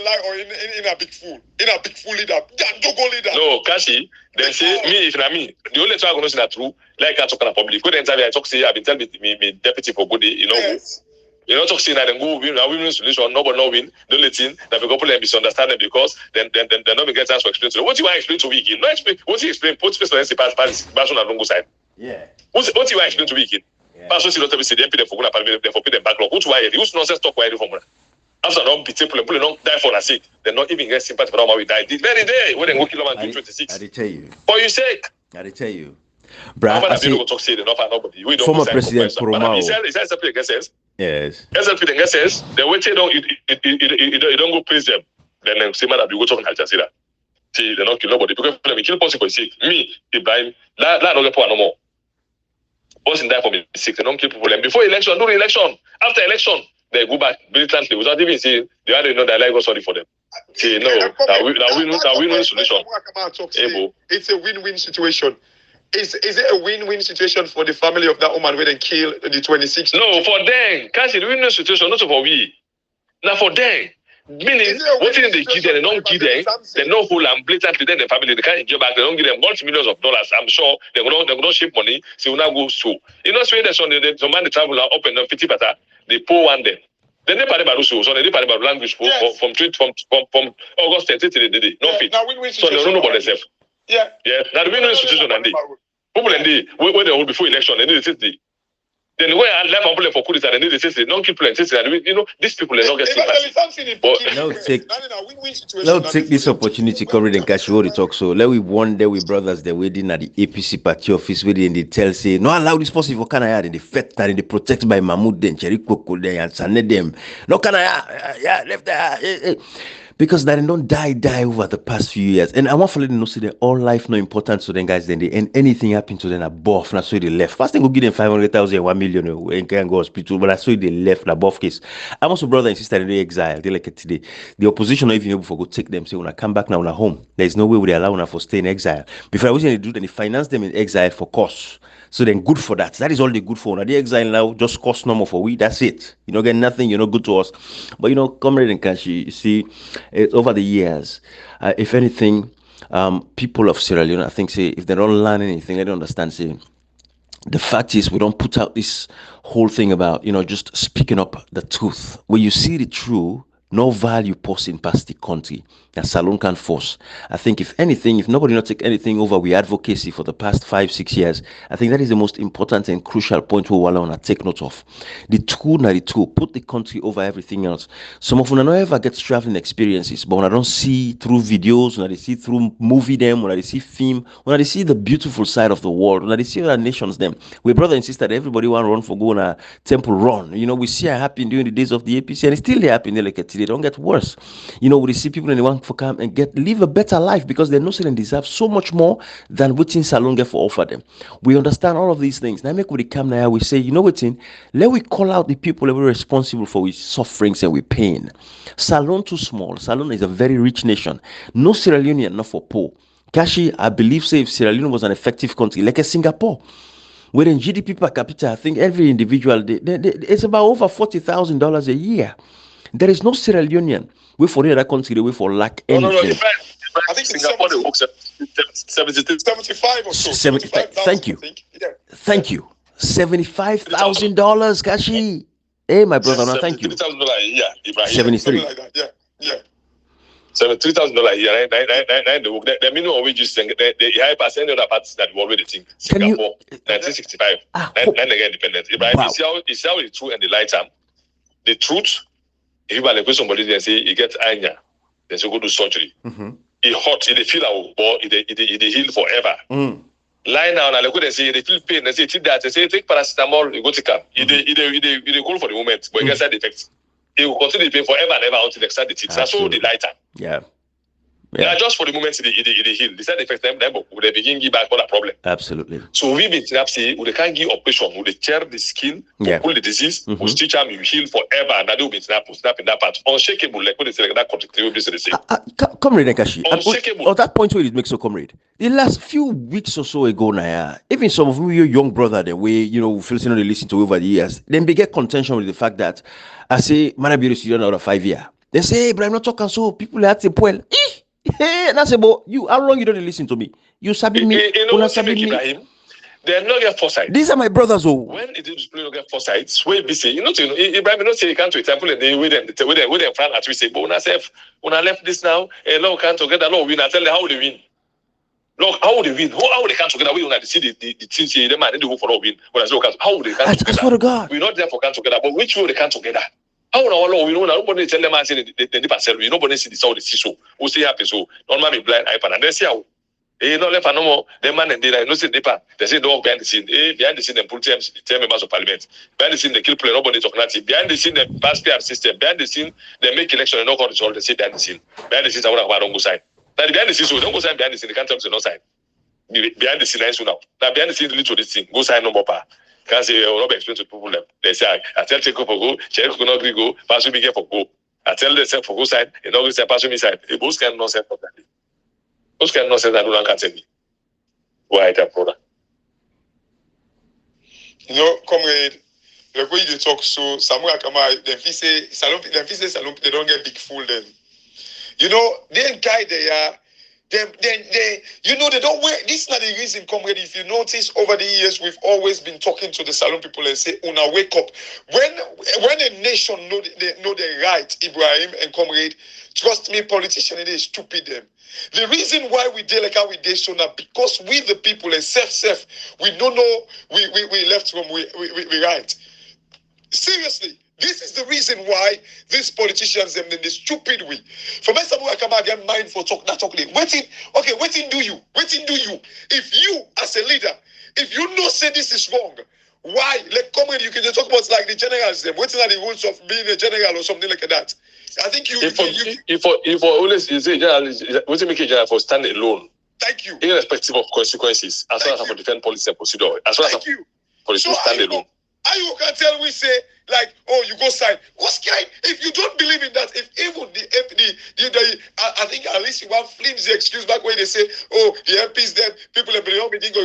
lie or in a big fool. In a big fool leader. Don't go leader. No, Kashi. Then say me if na me. The only time I gonna say that true. Like I talk in public. Go the interview I talk say I've been telling me deputy for good day. You know. Yes. You know talk say that then go win. Now win solution. Nobody no win. The only thing that we go put them misunderstanding because then not be get chance to explain to them. What you want to explain to me again? No explain. What you explain? Put space on the pass on and don't go side. Yeah. What you want to explain to me again? Pass on not to be say the MP them for good parliament them for pay them backlog. What you want? Who's nonsense talk why from after don't be people don't die for their sake. They not even get sympathy for them we die. The very day when they go kill them in 26. I tell you. For your sake. I tell you. Brad, former President Promao. Yes. SLP then says the way you don't go praise them. Then they say man you go talk Al Jazeera. See they not kill nobody because they kill person for sake. Me, Ibrahim, la don't get power no more. Person die for me sick. They don't kill people. And before election, during election, after election, they go back militantly without even saying they already know that I go sorry for them. See no, that win-win solution. It's a win-win situation. Is it a win-win situation for the family of that woman when they kill the 26th? No, for them. Can't see the win-win situation, not for we. Now for them. Meaning, what thing they give them, they don't give them, they don't hold and blatantly then the family, they can't give back, they don't give them multi-millions of dollars. I'm sure they're gonna ship money, so will not go so. You know, so there's some man they travel up and down 50 better, they pour one them. Then they party about so they party about language from August 10th to the day. No fit. So they don't know about themselves. Yeah. Yeah. Now the win-win situation and they people and they where they hold before election, they need to say then when I left people for coup d'etat, they need to say don't keep playing. You know, these people are not getting sympathy. Now take this opportunity, cover and cash what talk. So let we one day with brothers the wedding at the APC party office where they tell say no allow this person for Canada in the fet and they protect by Mahmoud then Cherry Coco there and Sane them. No Canada left there. because that they don't die over the past few years. And I want to let them know say that all life no important to them guys. Then they and anything happen to them above. Now so they left. First thing go give them 500,000, 1 million, and can go hospital. But I saw they left above case. I'm also brother and sister in the exile. They like it today. The opposition not even able to go take them. Say when I come back now, when I home. There is no way would they allow them for stay in exile. Before I was going to do, then they finance them in exile for costs. So then good for that. That is all they good for. Now the exile now just cost no more for we. That's it. You don't get nothing. You're not good to us. But comrade and Kashi, you see, over the years, if anything, people of Sierra Leone, I think, say if they don't learn anything, they don't understand. Say the fact is we don't put out this whole thing about just speaking up the truth. When you see the truth, no value posting past the country that Salon can force. I think if anything, if nobody not take anything over we advocacy for the past 5-6 years, I think that is the most important and crucial point we want to take note of. The truth, not the truth, put the country over everything else. Some of them don't ever get traveling experiences, but when I don't see through videos, when I see through movie them, when I see film, when I see the beautiful side of the world, when I see other nations them, we brother and sister, everybody want to run for go on a temple run. We see it happen during the days of the APC, and it's still happening like they don't get worse. We see people and they want to come and live a better life because they know they deserve so much more than what in Salon get for offer them. We understand all of these things. Now make we come now, we say, what in, let we call out the people that were responsible for with sufferings and with pain. Salon too small. Salon is a very rich nation. No Sierra Leonean, not for poor. Kashi, I believe, say if Sierra Leone was an effective country, like a Singapore, where in GDP per capita, I think every individual, it's about over $40,000 a year. There is no Sierra Leonean. We for that country, we for lack anything. No, I think Singapore they work 75 or so. 75. Thank you. Yeah. Thank you. $75,000, Kashi. Hey, my brother, no, thank you. $73,000 a year, Ibrahim. 73. Something like that. Yeah. $73,000 a year. The minimum wage is the high percent of the parts that we already think. Singapore, 1965. Then they get independent. Ibrahim, Wow. you see how the true and the light time. The truth, if you like somebody and say he gets anya, then so go do surgery. It hot, it feel our ball, it heal forever. Lie now and I look and say they feel pain. They say take that. They say take paracetamol. You go take them. It cool for the moment, but it gets side effects. It will continue to pain forever and ever until they start the teeth. That's all the lighter. Yeah. Just for the moment, they heal. The side effects them they begin give back all the problem. Absolutely. So we be say we can't give operation. We tear the skin, pull the disease, we stitch them, you heal forever, and that will be snap in that part. Unshakable, like what they say, like that contract. They say. Comrade Nakashi. Unshakable. That point where it makes so comrade. The last few weeks or so ago now, even some of your young brother, the way feel they listen to over the years, then they get contention with the fact that I say man I be a student out of 5 years. They say, hey, but I'm not talking so people are at the point. Hey, and I say, but you, how long you don't listen to me? You sabi me, sabi me. They not get foresight. These are my brothers. When it is not get foresight, where be say, Ibrahim not say you can't to a temple and they with them front at we say, but when I left this now, law can't together, law win. I tell them how they win. Look, how would they win? How they can't together? We don't see the things here. They might need to go for a win. When I say how would they can't together? I swear to God, we're not there for can't together. But which way they can't together? How we know nobody tell them I say the different cell. Nobody see the soul, the see we say happy so. Normally blind iPad and they see how. No left no more. The man and they no see the they say no behind the scene. Behind the scene they pull term members of parliament. Behind the scene they kill play. Nobody talk nothing. Behind the scene they pass PR system. Behind the scene they make election and no court result. They say behind the scene. Behind the scene I don't go sign. Now behind the scene so don't go sign behind the scene. They can't tell them no sign. Behind the scene I now. Now behind the scene lead to this thing. Go sign no more power. Can't say Robert explain to people them. They say I tell take up for go, check could not agree go, pass me get for go. I tell them say for go side, and not say pass me side. The boss can not say for that. Those can not say that no one can tell me. Why that brother? Comrade, the way you talk so Samuel Kama, then he say Salon, they don't get big fool then. Then guy they are. They don't wear. This is not the reason, comrade. If you notice over the years, we've always been talking to the Salon people and say, "Una wake up." When a nation know their right, Ibrahim and comrade, trust me, politicians they stupid them. The reason why we deal like how we did so now because we the people and self we don't know we left from we right. Seriously. This is the reason why these politicians them in the stupid way. For me, someone come again mind for talk not talking. Waiting do you? If you as a leader, if you know say this is wrong, why? Like comrade, you can just talk about like the generals them. Waiting are the rules of being a general or something like that. I think you. If always you say what make a general for stand alone. Thank you. Irrespective of consequences, as well as for defend policy and procedure, as well as for the stand alone. You can tell we say like, oh, you go sign. What's kind? If you don't believe in that, if even I think at least you want flimsy excuse back when they say, oh, the MPs them people have been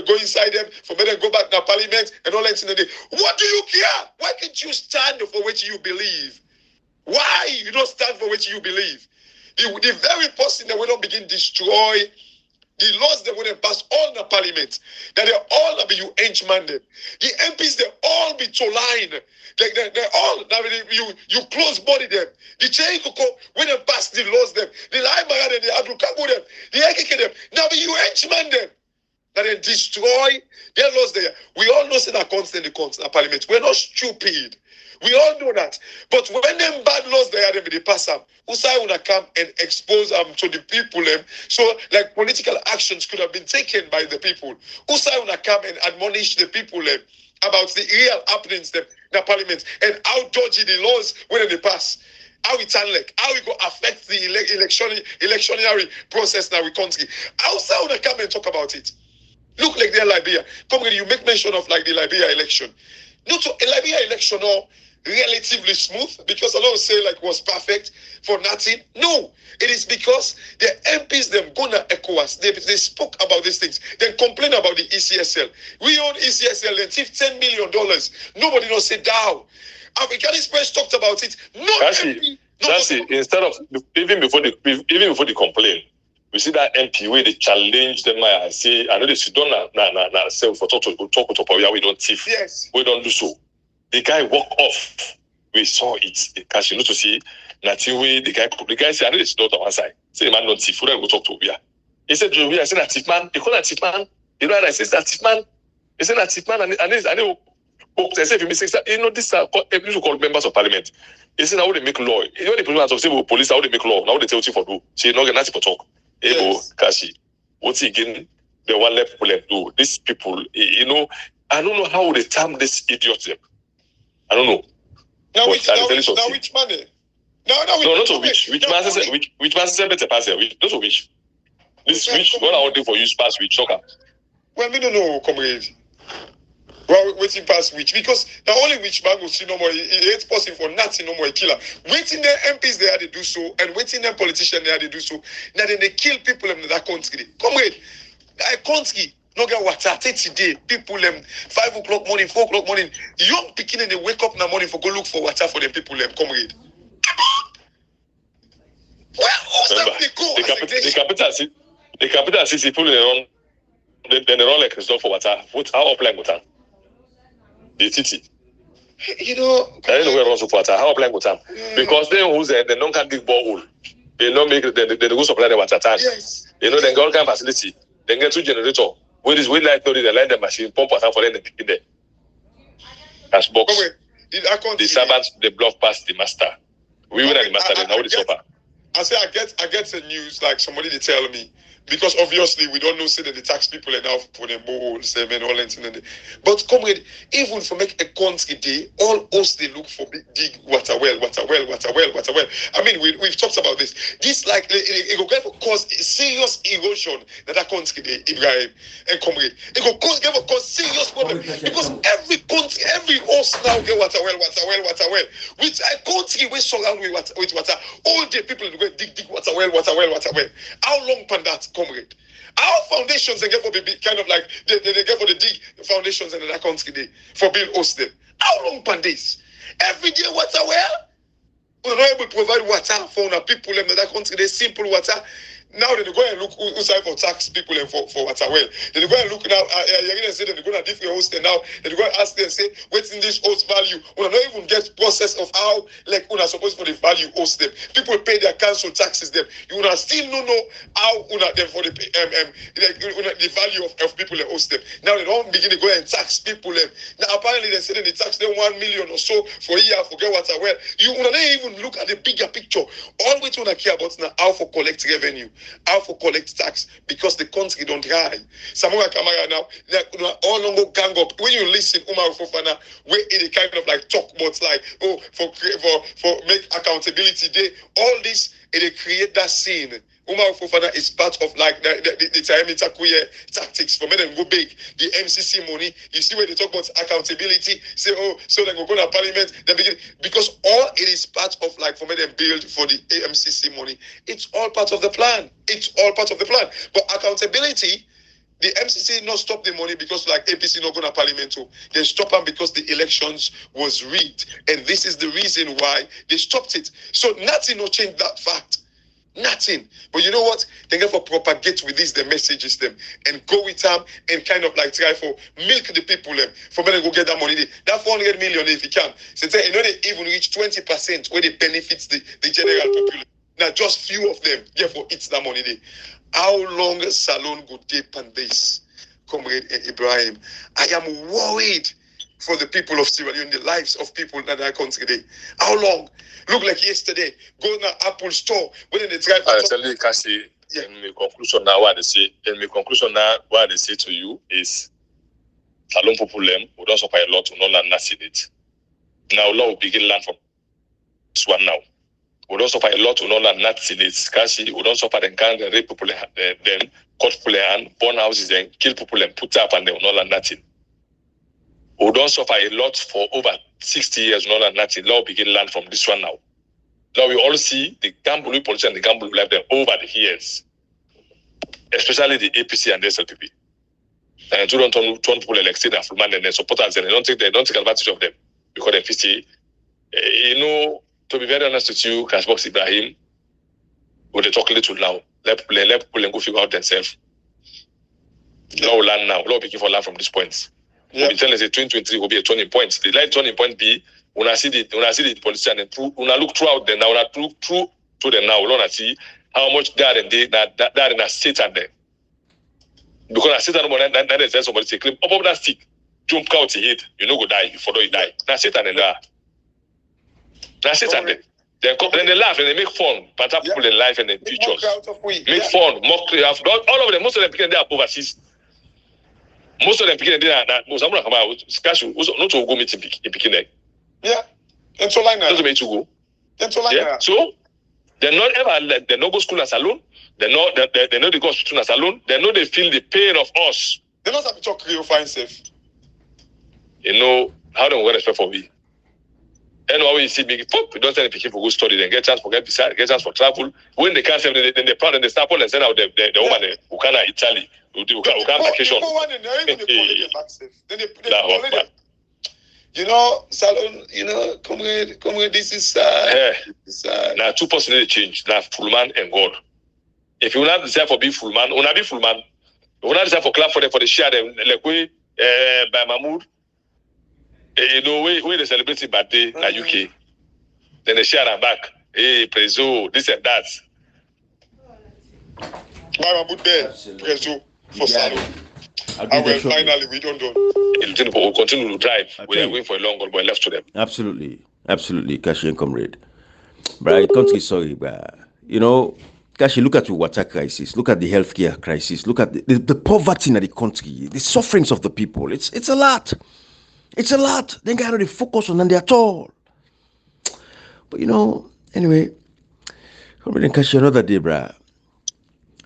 go inside them for me to go back to parliament and all that in the day. What do you care? Why can't you stand for what you believe? Why you don't stand for what you believe? The very person that we don't begin destroy the laws that wouldn't pass all the parliament, that they all be you henchman them. The MPs they all be to line. They all now you close body them. The chain when they pass the laws them. The Laimara them, the Abrukabu them, the Ekeke them. Now be you henchman them. That they destroy their laws there. We all know that constant in the parliament. We're not stupid. We all know that. But when them bad laws they are, they pass them. Usai wanna come and expose them to the people. So like political actions could have been taken by the people. Usai wanna come and admonish the people about the real happenings in the parliament and how dodgy the laws when they pass. How it like, how it go affect the electionary process now we country. Usai wanna come and talk about it. Look like they're Liberia. Come when you make mention of like the Liberia election. Not so Liberia election or relatively smooth because I don't say like was perfect for nothing. No, it is because the MPs them gonna ECOWAS. They spoke about these things. Then complain about the ECSL. We own ECSL. They thief $10 million. Nobody knows say down. African Express talked about it. Instead of even before the complaint, we see that MP where they challenge them. I say I know they sit down na say for talk to we don't thief. Yes, we don't do so. The guy walk off. We saw it. Because you know to see way the guy said, I know it's not on one side. Say the man don't thief. Who go talk to Obia? He said, I said that thief man. They call that thief man. You know what I said? That thief man. He said that thief man. And I know. I said, if you mistake, you know this are called members of parliament. He said, how they make law? You know the people that say, well, police how they make law. Now they tell you for do. She not get nothing for talk. Yes. Kashi. What's again? The one left people do. These people, you know, I don't know how they term this idiot. I don't know. Now which money? No, not to which man says which man says better pass here. Not to which. This which what I want to do for you pass which soccer. Well, we don't know, comrade. Well, waiting past which because the only which man will see no more. It's possible for nothing no more a killer. Waiting their MPs they had to do so, and waiting their politicians they had to do so. Now then they kill people in that country. Comrade, that country. No get water 30 days. People 5 o'clock morning, 4 o'clock morning. Young picking they wake up in the morning for go look for water for the people comrade. Well, remember, they go. The capital city people they run like Christophe for water. How applying water? The city. You know, I don't know where runs for water. How applying water? Because they who's they don't can dig borehole. They don't make they go supply the water tank. Yes. You know, they got kind of facility. They get 2 generator. With this way like they light the machine, pump water for them and pick there. As box. The servants they block past the master. We win at the master, then now they suffer. I say I get the news like somebody they tell me. Because obviously we don't know say that the tax people enough for them boreholes, them and all that. But comrade, even for make a country day, all us they look for dig water well. I mean we've talked about this. This like it will cause serious erosion that country day, Ibrahim and comrade. It will cause serious problem because every country, every house now get water well. With a country we surround with water, all the people go dig water well. How long can that? Comrade, our foundations they get for the kind of like they get for the dig foundations in that country day for build host them. How long can this? Every day water well, we're not able to provide water for our people in that country. They simple water. Now they go and look inside for tax people and for water well. They go and look now. You're gonna say they go to different host and now they go and ask them say what's in this host value. We don't even get process of how like we are supposed for the value host them. People pay their council taxes them. You will still don't know how them for the the value of people that host them. Now they don't begin to go and tax people them. Now apparently they say they tax them 1 million or so for a year for get water well. You will not even look at the bigger picture. All we want to care about now how for collect revenue. how for collect tax because the country don't try. Samuel Kamara now, all long go gang up. When you listen, Umar Fofana, where it kind of like talk about like, oh, for make accountability day, all this, it create that scene. Umar Fofana is part of like the tactics for men and go big. The MCC money, you see where they talk about accountability, say, oh, so they go to parliament, then begin, because all it is part of like for men and build for the MCC money. It's all part of the plan. It's all part of the plan. But accountability, the MCC not stop the money because like APC not going to parliament too. They stop them because the elections was rigged. And this is the reason why they stopped it. So nothing will change that fact. Nothing. But you know what? They get for propagate with this the messages them and go with them and kind of like try for milk the people them for me to go get that money. That 400 million if you can. So you know they even reach 20% where they benefits the general population. Now just few of them therefore it's that money there. How long Salon go deep on this, Comrade Ibrahim? I am worried for the people of Sierra Leone, the lives of people in that country today. How long? Look like yesterday, go to Apple store, when they drive. I tell you, Cassie, in my conclusion now, what they say to you is, Salon Populem, we don't suffer a lot to not land in it. Now, law will begin land from this one now. We don't suffer a lot to not land in it. Cassie, we don't suffer the gang, rape people, then cut people and burn houses, then kill people and put up and they will not land nothing. We don't suffer a lot for over 60 years, not and nothing. Now begin land from this one now. Now we all see the gamble politicians and the gamble life them over the years, especially the APC and the SLPP. And you don't turn people elected and man and their supporters and they don't take advantage of them because they see, you know, to be very honest with you, Kasbox Ibrahim, we they talk little now. Let people go figure out themselves. Now we land now. Now begin for land from this point. Yeah. We'll be telling us 2023 will be a turning point. The light turning point be when I see the politician and when I look throughout them now, when I look through to them now, we want to see how much that and they that in a Satan there. Because I Satan that is somebody say claim up that stick, jump out your head, you know go die before you die. Now Satan and that. Now Satan there. Then they laugh and they make fun, but people in life and in futures. Make fun, mockery. All of them, most of them they are overseas. Most of them picking that most I'm not about cash not to go meet in picking. Yeah. And so like that. Doesn't make you go. And so like that. So they're not ever they no go school as alone. They know they go school as alone. They know they feel the pain of us. They not have to talk real fine safe. You know how they will respect for me. And when you see me, you don't tell the people for go study, then get chance for get chance for travel. When they can't save then they plan and they start and send out the woman who can Italy. You can't vacation. You know, Salon, you know, comrade, this is sad. Now, two persons change. Now, full man and God. If you not desire for being full man, you not be full man. You not desire for clap for the share them like we by Mahmoud. You know, we they celebrating birthday in UK. Then they share them back. Hey, Prezo, this and that. By Mahmoud there, Prezo. For Salon. And well, finally, we don't do. We'll continue to drive. We are going for a long haul, but left to them. Absolutely, Kashi and comrade. But I can't be sorry, but you know, Kashi, look at the water crisis, look at the healthcare crisis, look at the poverty in the country, the sufferings of the people. It's a lot. It's a lot. They can't really focus on them at all. But you know, anyway, comrade and Kashi, another day, bruh.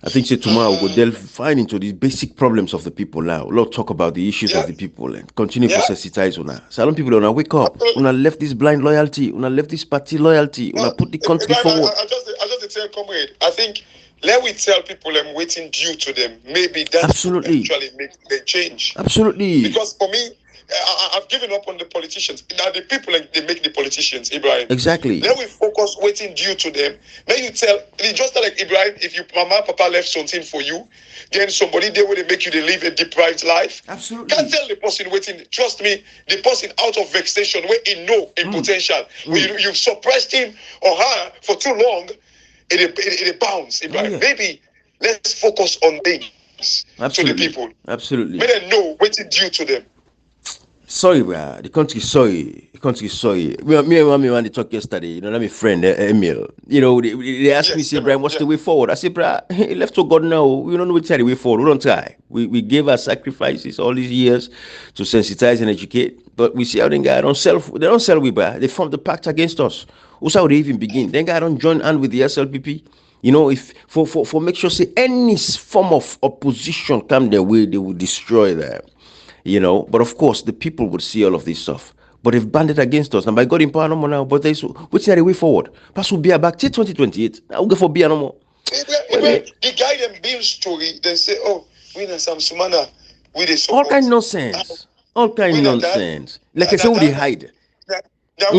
I think tomorrow we'll go delve fine into the basic problems of the people now. Lord, talk about the issues of the people and continue to sensitize on that. Salon people don't wake up. Una left this blind loyalty. Una left this party loyalty. Una put the country forward. I just tell comrade. I think let we tell people I'm waiting due to them. Maybe that actually make the change. Absolutely. Because for me, I've given up on the politicians. Now the people they make the politicians, Ibrahim. Exactly. Then we focus waiting due to them. Then you tell just like Ibrahim, if your mama papa left something for you, then somebody there will make you they live a deprived life. Absolutely. Can't tell the person waiting. Trust me, the person out of vexation where he know in potential. You've suppressed him or her for too long, it bounce. Ibrahim. Maybe let's focus on things to the people. Absolutely. May they know waiting due to them. Sorry, the country sorry. country, sorry. Me and mommy when they talk yesterday, let me friend Emil. They asked me, Yes, say, yeah, Brian, what's the way forward? I say, bro, left to God now. We don't know which the way forward. We don't try. We gave our sacrifices all these years to sensitize and educate, but we see how they don't sell. They don't sell we, bro. They formed the pact against us. Who's how they even begin? Then guy don't join hand with the SLPP. If for make sure say any form of opposition come their way, they will destroy them. But of course the people would see all of this stuff. But they've banned it against us. And by God in power no more now, but there's which are the way forward? Pass will be back till 2028. I will go for beer no more. The guy them build story, they say, oh, we na some sumana, we they support. All kind nonsense. All kind nonsense. Like I say, who they hide? Now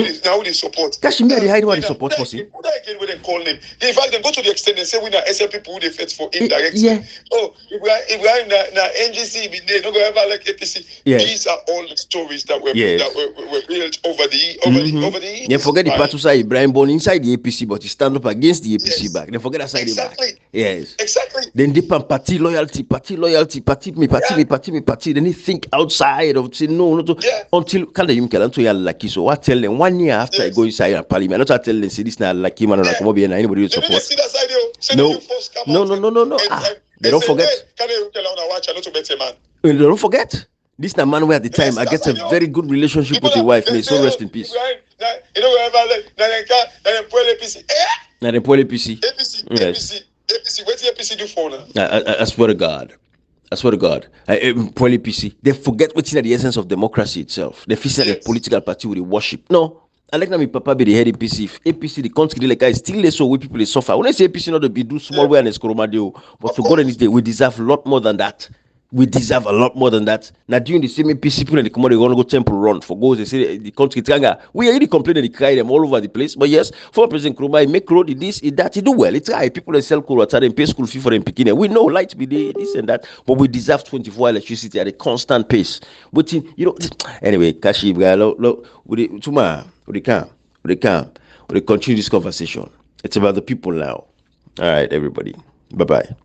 they support. Kashmir, they hide what they support for. See? Who that again when they call them? In fact, they go to the extent and say we na SM people who they fight for indirectly. Yeah. Oh, if we are na NGC, we they no go ever like APC. Yeah. These are all the stories that were built over the years. They forget the part to say Ibrahim born inside the APC, but he stand up against the APC back. They forget that side back. Yes. Exactly. Then they pan party loyalty, party me. Then they think outside of say no until can they until you lucky. So what tell them 1 year after I go inside a parliament, not tell them say this na lucky man or come be anybody will support. No. They don't forget. They don't forget. This na man where at the time I get a very good relationship with the wife. May so rest in peace. Now the poor APC. Yes. APC. What's the APC do for now? I swear to God. Poor APC. They forget what's in the essence of democracy itself. They feel like a political party with the worship. No. I like that my papa be the head APC. If APC the country like I still less so we people they suffer. When I say APC not to be do small way and escromadio, but to God in this day we deserve a lot more than that. Now during the same APC people and they come out, they want to go temple run for goals. They say the country tranga. We already complain and they cry them all over the place. But yes, for President Nkrumah, he make road, this, that, he do well. It's right. People that sell cool water and pay school fee for them picking. We know light be there, this and that, but we deserve 24 electricity at a constant pace. But anyway, Kashi, we continue this conversation. It's about the people now. All right, everybody. Bye-bye.